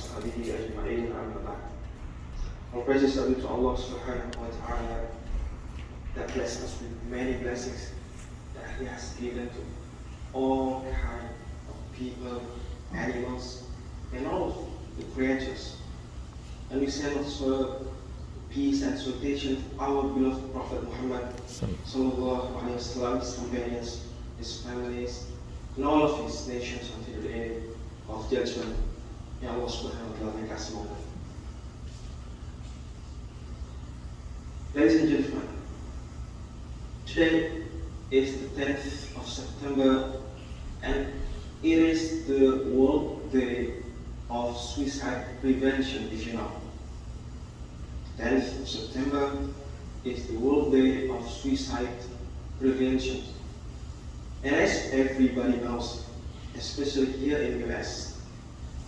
وأصحابه أجمعين أما بعد. All praises are due to Allah subhanahu wa ta'ala that blessed us with many blessings that He has given to all kinds of people, animals, and all the creatures. And we send also peace and salutation to our beloved Prophet Muhammad sallallahu alaihi wasallam, his companions, his families, and all of his nations until the day of judgment. May Allah subhanahu wa ta'ala make us among them. Ladies and gentlemen, today is the 10th of September and it is the World Day of Suicide Prevention, if you know. 10th of September is the World Day of Suicide Prevention. And as everybody knows, especially here in the US,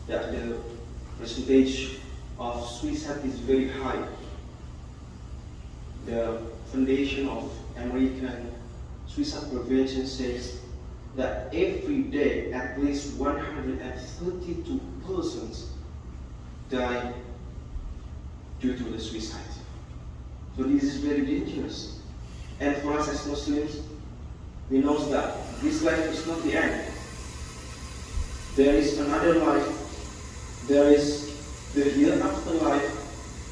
that the percentage of suicide is very high. The Foundation of American Suicide Prevention says that every day at least 132 persons die due to the suicide. So this is very dangerous. And for us as Muslims, we know that this life is not the end. There is another life. There is the hereafter life,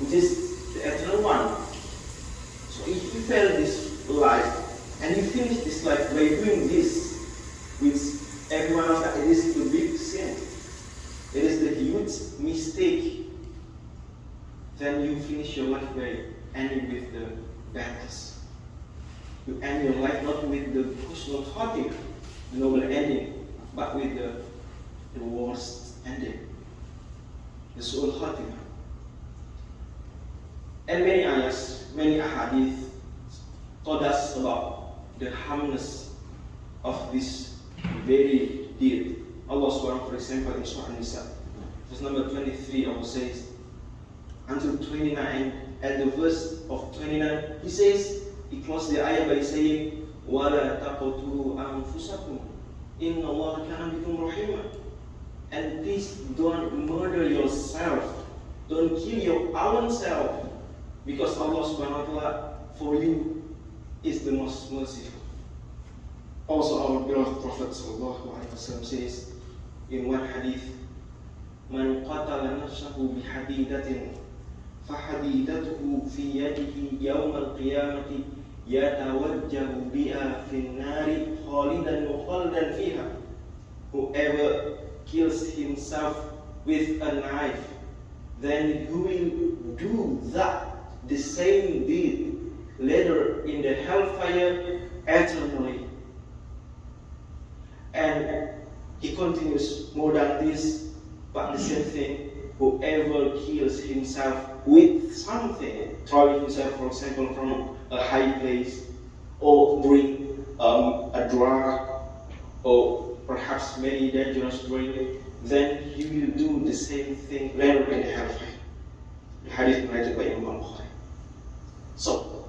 which is the eternal one. So if you fail this life and you finish this life by doing this, which everyone knows that it is the big sin, it is the huge mistake, then you finish your life by ending with the badness. You end your life not with the husnul khatimah, the noble ending, but with the worst ending, the su'ul khatimah. And many ayahs, many ahadith told us about the harmless of this very deed. Allah subhanahu, for example, in Surah An-Nisa, verse number 23, Allah says, until 29, at the verse of 29, He says, He closed the ayah by saying, وَلَا تَقْتُلُوا أَنفُسَكُمْ إِنَّ اللَّهَ كَانَ بِكُمْ رَحِيمًا. And please don't murder yourself, don't kill your own self, because Allah subhanahu wa ta'ala for you is the most merciful. Also our beloved Prophet sallallahu alaihi wasallam says in one hadith, Man qatala nafsahu bihadidatin fahadidatuhu fi yadihi yawm al-qiyamati yatawajjahu biha fi an-nari khalidan mukhalladan fiha. Whoever kills himself with a knife, then he will do that, the same deed, later in the hellfire eternally. And he continues more than this, but the same thing, whoever kills himself with something, throwing himself, for example, from a high place, or doing a drug, or perhaps many dangerous drink, then he will do the same thing later in the hellfire. The hadith narrated by Imam Bukhari. So,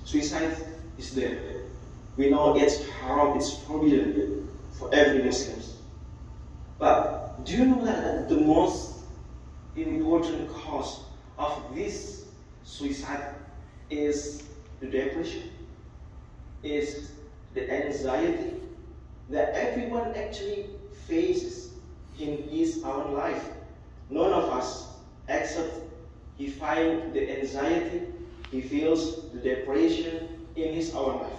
suicide is there. We know it's haram, it's forbidden for every Muslim. But do you know that the most important cause of this suicide is the depression, is the anxiety that everyone actually faces in his own life. None of us, except he finds the anxiety, he feels the depression in his own life.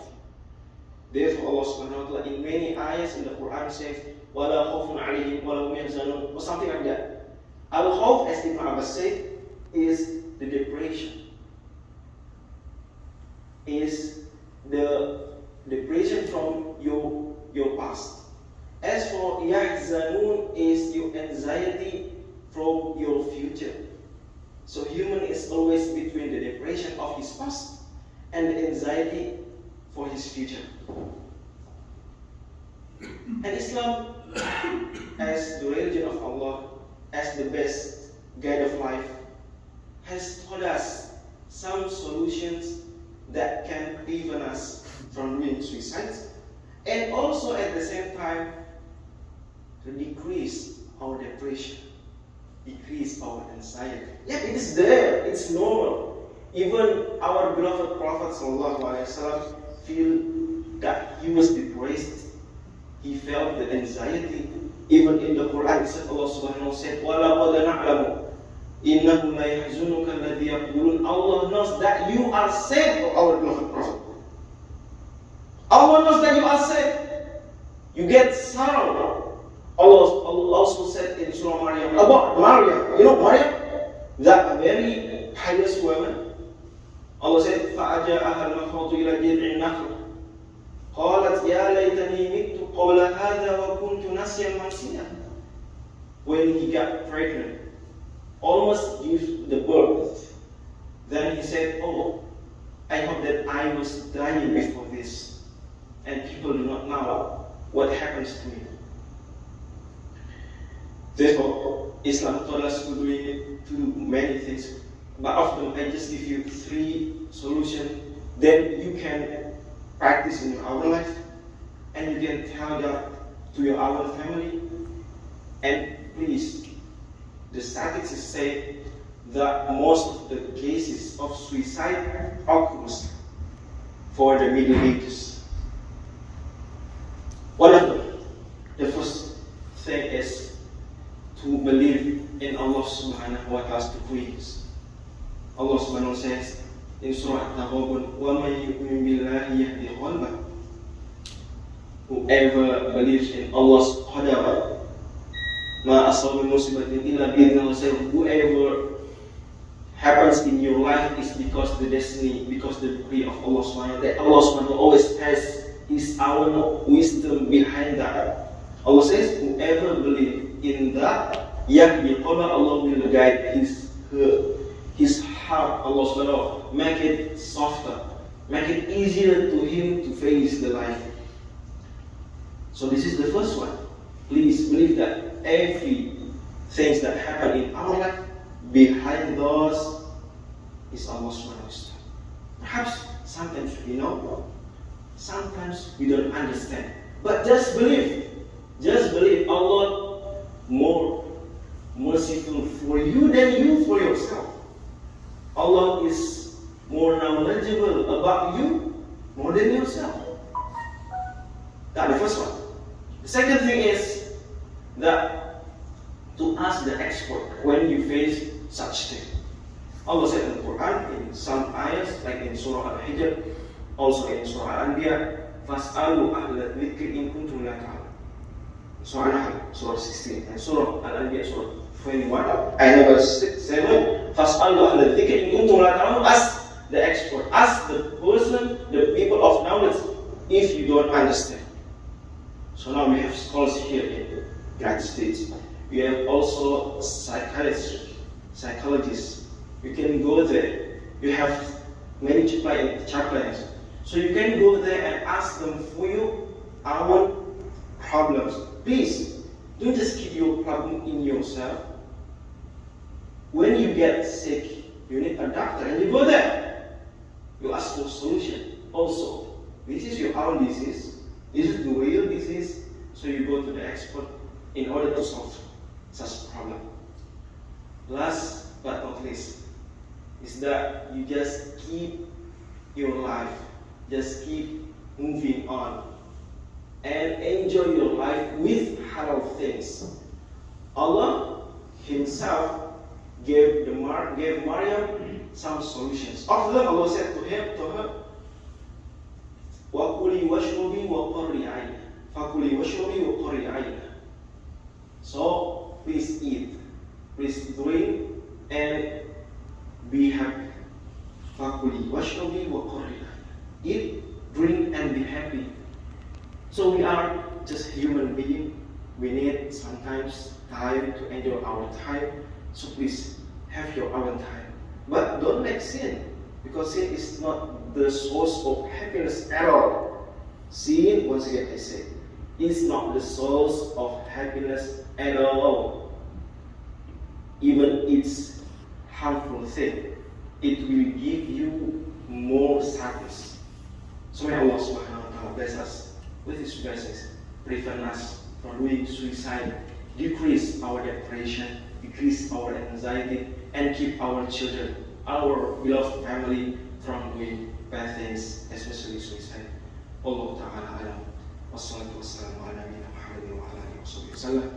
Therefore Allah subhanahu wa ta'ala in many ayahs in the Quran says, وَلَا خَوْفٌ عَلَيْهِمْ وَلَا هُمْ يَحْزَنُونَ, or something like that. Al-khawf, as Ibn Abbas said, is the depression. Is the depression from your past. As for yahzanun, is your anxiety from your future. So human is always between the depression of his past and the anxiety for his future. And Islam, as the religion of Allah, as the best guide of life, has taught us some solutions that can prevent us from doing suicide, and also at the same time to decrease our depression. decrease our anxiety. Yeah, it is there. It's normal. Even our beloved Prophet ﷺ feel that he was depressed. He felt the anxiety. Even in the Quran, Allah Subhanahu wa Taala said, وَلَقَدْ نَعْلَمُ إِنَّهُ لَا يَحْزُنُكَ الَّذِي يَقُولُونَ. Allah knows that you are sad, O our beloved Prophet. Allah knows that you are sad. You get sorrow. Allah also said in Surah Maryam about Maryam. You know Maryam? That very pious woman. Allah said, فَأَجَاءَهَا الْمَخَاضُ إِلَى جِذْعِ النَّخْلِ قالت يا ليتني مت قبل هذا وكنت نسيا منسيا. When he got pregnant, almost gave the birth, then he said, oh, I hope that I was dying before this, and people do not know what happens to me. Therefore, Islam taught us to do many things, but often I just give you 3 solutions. Then you can practice in your own life, and you can tell that to your own family. And please, the statistics say that most of the cases of suicide occurs for the Middle Ages. One of them, the first thing is to believe in Allah Subhanahu wa Ta'ala's decrees. Allah Subhanahu wa Ta'ala says in Surah At-Taghabun, وَمَنْ يُؤْمِنْ بِاللَّهِ يَهْدِ قَلْبَهُ. Whoever believes in Allah's qadar, مَا أَصَابَ مُصِيبَةٍ إِلَّا بِإِذْنِ اللَّهِ. Whoever happens in your life is because the destiny, because the decree of Allah Subhanahu wa Ta'ala. That Allah Subhanahu wa Ta'ala always has His own wisdom behind that. Allah says, whoever believes in that, يَهْدِ قَلْبَهُ, Allah will guide his heart. Allah Subhanahu wa Ta'ala make it softer, make it easier to him to face the life. So this is the first one. Please believe that every things that happen in our life, behind those is Allah Subhanahu wa Ta'ala. Perhaps sometimes we know, sometimes we don't understand, but just believe. Just believe Allah more merciful for you than you for yourself. Allah is more knowledgeable about you more than yourself. That's the first one. The second thing is that to ask the expert when you face such thing. Allah said in the Quran, in some ayahs, like in Surah Al-Hijr, also in Surah Al-Anbiya, فَاسْأَلُوا أَهْلَ الذِّكْرِ إِن كُنتُمْ لَا تَعْلَمُونَ. Surah Al-Hijr, Surah 16, and Surah Al-Anbiya, Surah 21, ayah number 7, فَاسْأَلُوا أَهْلَ الذِّكْرِ إِن كُنتُمْ لَا تَعْلَمُونَ. Ask the expert, ask the person, the people of knowledge, if you don't understand. So now we have scholars here in the United States. We have also psychologists. You can go there. You have many chaplains. So you can go there and ask them for your own problems. Please, don't just keep your problem in yourself. When you get sick, you need a doctor and you go there. You ask for a solution. Also, this is your own disease. This is the real disease. So you go to the expert in order to solve such problem. Last but not least is that you just keep your life, just keep moving on and enjoy your life with halal things. Allah Himself gave Maryam some solutions. After that, Allah said to her, وَكُلِي وَاشْرُبِي وَقَرِّ عَيْنَ فَكُلِي وَاشْرُبِي وَقَرِّ عَيْنَ. So please eat, please drink, and be happy. فَكُلِي وَاشْرُبِي وَقَرِّ عَيْنَ. Eat, drink, and be happy. So we are just human beings. We need sometimes time to enjoy our time. So please have your own time. But don't make sin, because sin is not the source of happiness at all. Sin, once again I say, is not the source of happiness at all. Even it's harmful thing, it will give you more sadness. So may Allah Subhanahu wa Ta'ala bless us with His blessings, prevent us from doing suicide, decrease our depression, decrease our anxiety, and keep our children, our beloved family from doing bad things, especially suicide. Allah Ta'ala alam. Wassalatu wassalamu ala nabiyina Muhammadin wa ala alihi wa sahbihi wasallam.